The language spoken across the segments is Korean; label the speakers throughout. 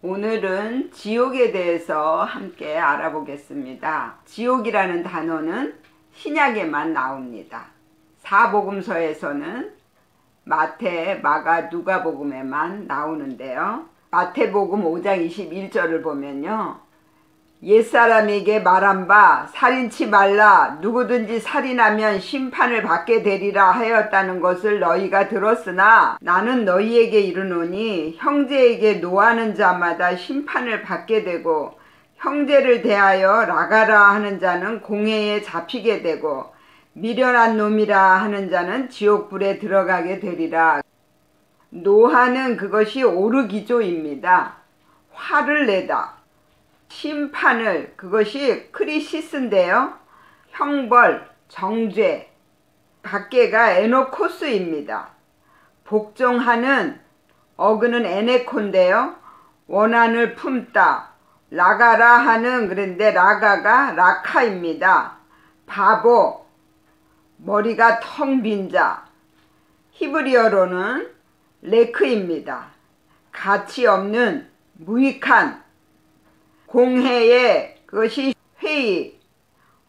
Speaker 1: 오늘은 지옥에 대해서 함께 알아보겠습니다. 지옥이라는 단어는 신약에만 나옵니다. 사복음서에서는 마태, 마가, 누가복음에만 나오는데요. 마태복음 5장 21절을 보면요, 옛사람에게 말한 바 살인치 말라, 누구든지 살인하면 심판을 받게 되리라 하였다는 것을 너희가 들었으나 나는 너희에게 이르노니 형제에게 노하는 자마다 심판을 받게 되고 형제를 대하여 라가라 하는 자는 공회에 잡히게 되고 미련한 놈이라 하는 자는 지옥불에 들어가게 되리라. 노하는 그것이 오르기조입니다. 화를 내다. 심판을, 그것이 크리시스인데요. 형벌, 정죄, 밖에가 에노코스입니다. 복종하는, 어그는 에네콘데요. 원한을 품다. 라가라 하는, 그런데 라가가 라카입니다. 바보, 머리가 텅 빈 자. 히브리어로는 레크입니다. 가치 없는, 무익한, 공회에, 그것이 회의,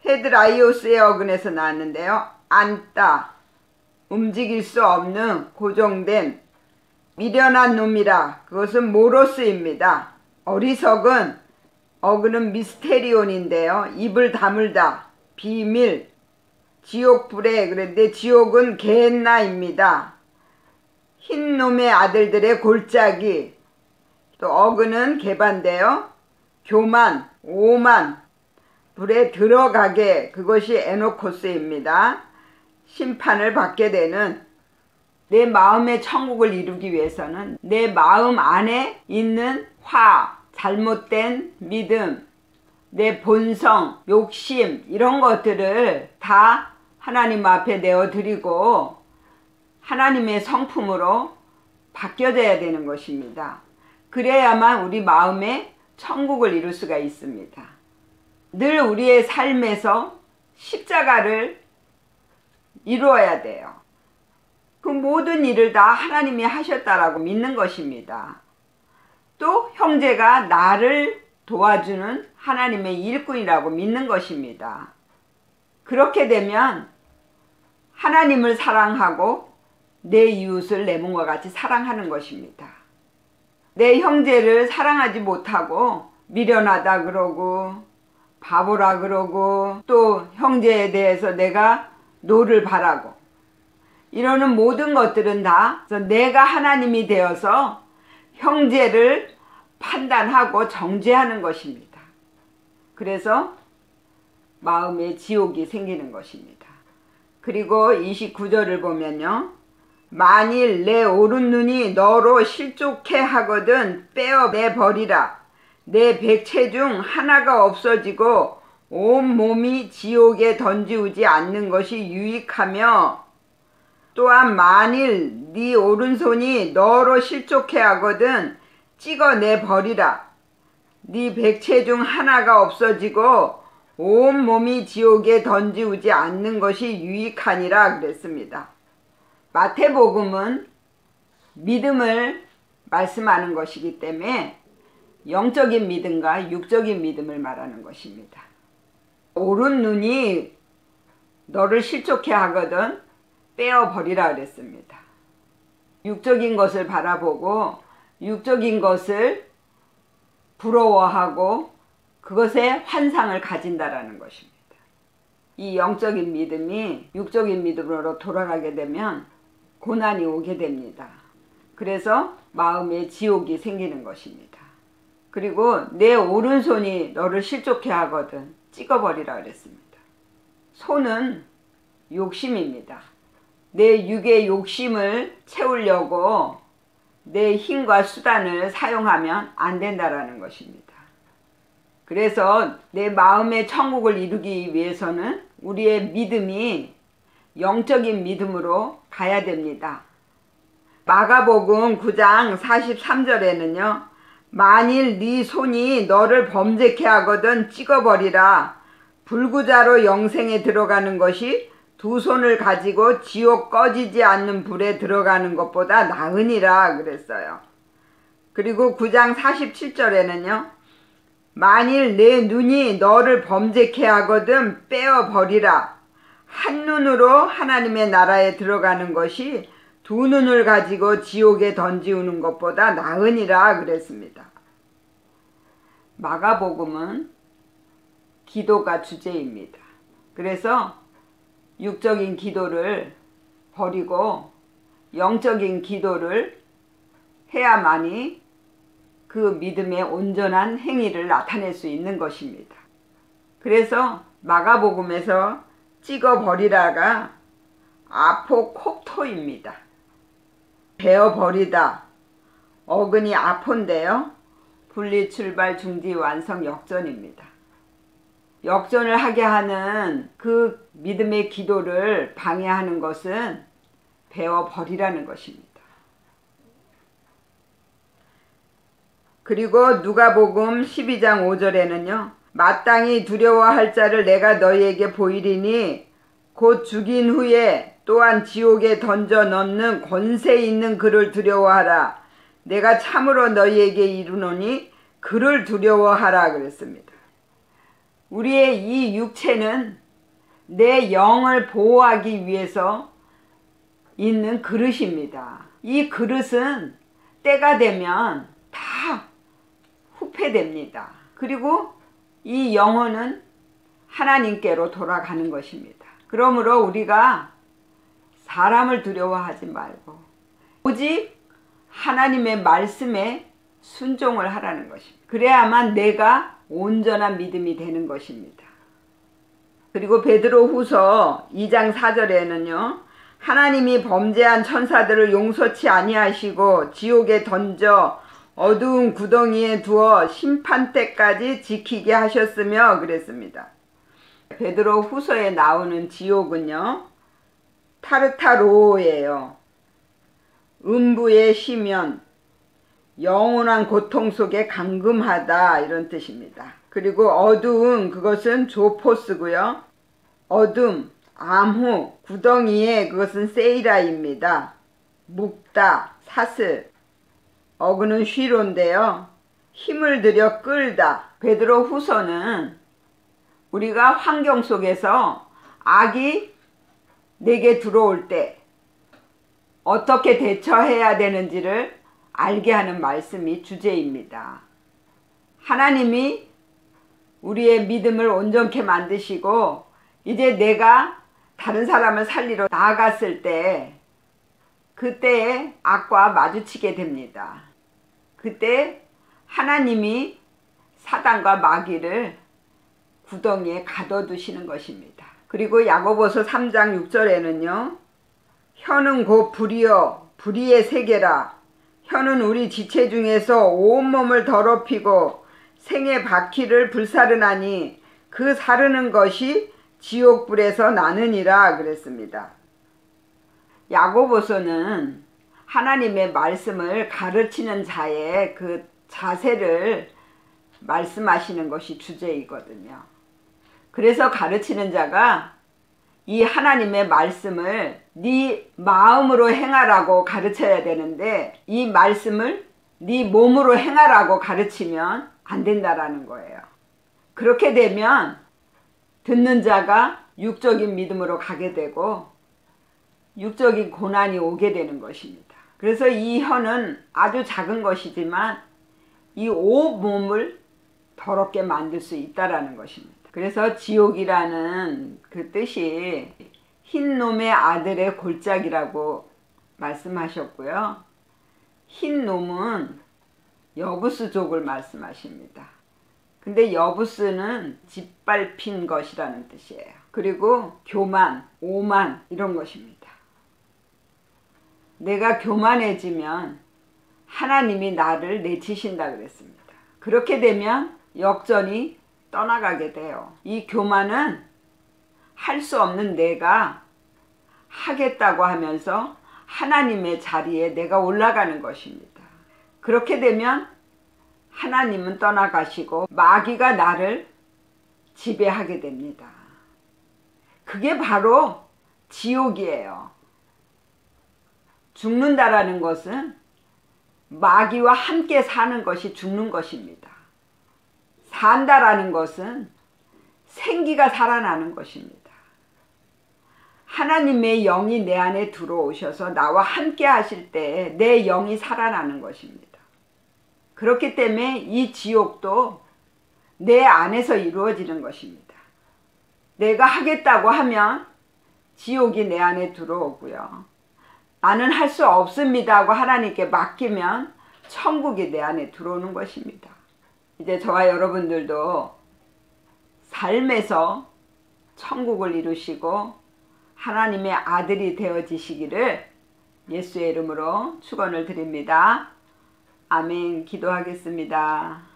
Speaker 1: 헤드라이오스의 어근에서 나왔는데요. 앉다, 움직일 수 없는, 고정된, 미련한 놈이라, 그것은 모로스입니다. 어리석은, 어근은 미스테리온인데요. 입을 다물다, 비밀, 지옥불에, 그런데 지옥은 게헨나입니다. 흰놈의 아들들의 골짜기, 또 어근은 개반데요. 교만, 오만, 불에 들어가게, 그것이 에노코스입니다. 심판을 받게 되는, 내 마음의 천국을 이루기 위해서는 내 마음 안에 있는 화, 잘못된 믿음, 내 본성, 욕심, 이런 것들을 다 하나님 앞에 내어드리고 하나님의 성품으로 바뀌어져야 되는 것입니다. 그래야만 우리 마음에 천국을 이룰 수가 있습니다. 늘 우리의 삶에서 십자가를 이루어야 돼요. 그 모든 일을 다 하나님이 하셨다라고 믿는 것입니다. 또 형제가 나를 도와주는 하나님의 일꾼이라고 믿는 것입니다. 그렇게 되면 하나님을 사랑하고 내 이웃을 내 몸과 같이 사랑하는 것입니다. 내 형제를 사랑하지 못하고 미련하다 그러고 바보라 그러고 또 형제에 대해서 내가 노를 바라고 이러는 모든 것들은 다 내가 하나님이 되어서 형제를 판단하고 정죄하는 것입니다. 그래서 마음에 지옥이 생기는 것입니다. 그리고 29절을 보면요, 만일 내 오른눈이 너로 실족해 하거든 빼어내버리라. 내 백체 중 하나가 없어지고 온 몸이 지옥에 던지우지 않는 것이 유익하며, 또한 만일 네 오른손이 너로 실족해 하거든 찍어내버리라. 네 백체 중 하나가 없어지고 온 몸이 지옥에 던지우지 않는 것이 유익하니라 그랬습니다. 마태복음은 믿음을 말씀하는 것이기 때문에 영적인 믿음과 육적인 믿음을 말하는 것입니다. 오른 눈이 너를 실족해 하거든 빼어버리라 그랬습니다. 육적인 것을 바라보고 육적인 것을 부러워하고 그것에 환상을 가진다라는 것입니다. 이 영적인 믿음이 육적인 믿음으로 돌아가게 되면 고난이 오게 됩니다. 그래서 마음에 지옥이 생기는 것입니다. 그리고 내 오른손이 너를 실족해 하거든 찍어버리라 그랬습니다. 손은 욕심입니다. 내 육의 욕심을 채우려고 내 힘과 수단을 사용하면 안 된다라는 것입니다. 그래서 내 마음의 천국을 이루기 위해서는 우리의 믿음이 영적인 믿음으로 가야 됩니다. 마가복음 9장 43절에는요. 만일 네 손이 너를 범죄케 하거든 찍어버리라. 불구자로 영생에 들어가는 것이 두 손을 가지고 지옥 꺼지지 않는 불에 들어가는 것보다 나으니라 그랬어요. 그리고 9장 47절에는요. 만일 내 눈이 너를 범죄케 하거든 빼어버리라. 한 눈으로 하나님의 나라에 들어가는 것이 두 눈을 가지고 지옥에 던지우는 것보다 나으니라 그랬습니다. 마가복음은 기도가 주제입니다. 그래서 육적인 기도를 버리고 영적인 기도를 해야만이 그 믿음의 온전한 행위를 나타낼 수 있는 것입니다. 그래서 마가복음에서 찍어버리라가 아포콥토입니다. 베어버리다. 어근이 아포인데요. 분리, 출발, 중지, 완성, 역전입니다. 역전을 하게 하는 그 믿음의 기도를 방해하는 것은 베어버리라는 것입니다. 그리고 누가복음 12장 5절에는요. 마땅히 두려워할 자를 내가 너희에게 보이리니 곧 죽인 후에 또한 지옥에 던져 넣는 권세 있는 그를 두려워하라. 내가 참으로 너희에게 이르노니 그를 두려워하라 그랬습니다. 우리의 이 육체는 내 영을 보호하기 위해서 있는 그릇입니다. 이 그릇은 때가 되면 다 후패됩니다. 그리고 이 영혼은 하나님께로 돌아가는 것입니다. 그러므로 우리가 사람을 두려워하지 말고 오직 하나님의 말씀에 순종을 하라는 것입니다. 그래야만 내가 온전한 믿음이 되는 것입니다. 그리고 베드로후서 2장 4절에는요. 하나님이 범죄한 천사들을 용서치 아니하시고 지옥에 던져 어두운 구덩이에 두어 심판 때까지 지키게 하셨으며 그랬습니다. 베드로후서에 나오는 지옥은요. 타르타로예요. 음부의 시면, 영원한 고통 속에 감금하다 이런 뜻입니다. 그리고 어두운 그것은 조포스고요. 어둠, 암흑, 구덩이에 그것은 세이라입니다. 묵다, 사슬, 어그는 쉬로인데요. 힘을 들여 끌다. 베드로후서는 우리가 환경 속에서 악이 내게 들어올 때 어떻게 대처해야 되는지를 알게 하는 말씀이 주제입니다. 하나님이 우리의 믿음을 온전케 만드시고 이제 내가 다른 사람을 살리러 나아갔을 때 그때에 악과 마주치게 됩니다. 그때 하나님이 사단과 마귀를 구덩이에 가둬두시는 것입니다. 그리고 야고보서 3장 6절에는요. 혀는 곧 불이요 불의의 세계라. 혀는 우리 지체 중에서 온몸을 더럽히고 생의 바퀴를 불사르나니 그 사르는 것이 지옥불에서 나느니라 그랬습니다. 야고보서는 하나님의 말씀을 가르치는 자의 그 자세를 말씀하시는 것이 주제이거든요. 그래서 가르치는 자가 이 하나님의 말씀을 네 마음으로 행하라고 가르쳐야 되는데 이 말씀을 네 몸으로 행하라고 가르치면 안 된다라는 거예요. 그렇게 되면 듣는 자가 육적인 믿음으로 가게 되고 육적인 고난이 오게 되는 것입니다. 그래서 이 혀는 아주 작은 것이지만 이 온몸을 더럽게 만들 수 있다라는 것입니다. 그래서 지옥이라는 그 뜻이 흰놈의 아들의 골짜기라고 말씀하셨고요. 흰놈은 여부스족을 말씀하십니다. 근데 여부스는 짓밟힌 것이라는 뜻이에요. 그리고 교만, 오만 이런 것입니다. 내가 교만해지면 하나님이 나를 내치신다 그랬습니다. 그렇게 되면 역전이 떠나가게 돼요. 이 교만은 할 수 없는 내가 하겠다고 하면서 하나님의 자리에 내가 올라가는 것입니다. 그렇게 되면 하나님은 떠나가시고 마귀가 나를 지배하게 됩니다. 그게 바로 지옥이에요. 죽는다라는 것은 마귀와 함께 사는 것이 죽는 것입니다. 산다라는 것은 생기가 살아나는 것입니다. 하나님의 영이 내 안에 들어오셔서 나와 함께 하실 때 내 영이 살아나는 것입니다. 그렇기 때문에 이 지옥도 내 안에서 이루어지는 것입니다. 내가 하겠다고 하면 지옥이 내 안에 들어오고요. 나는 할 수 없습니다 하고 하나님께 맡기면 천국이 내 안에 들어오는 것입니다. 이제 저와 여러분들도 삶에서 천국을 이루시고 하나님의 아들이 되어지시기를 예수의 이름으로 축원을 드립니다. 아멘. 기도하겠습니다.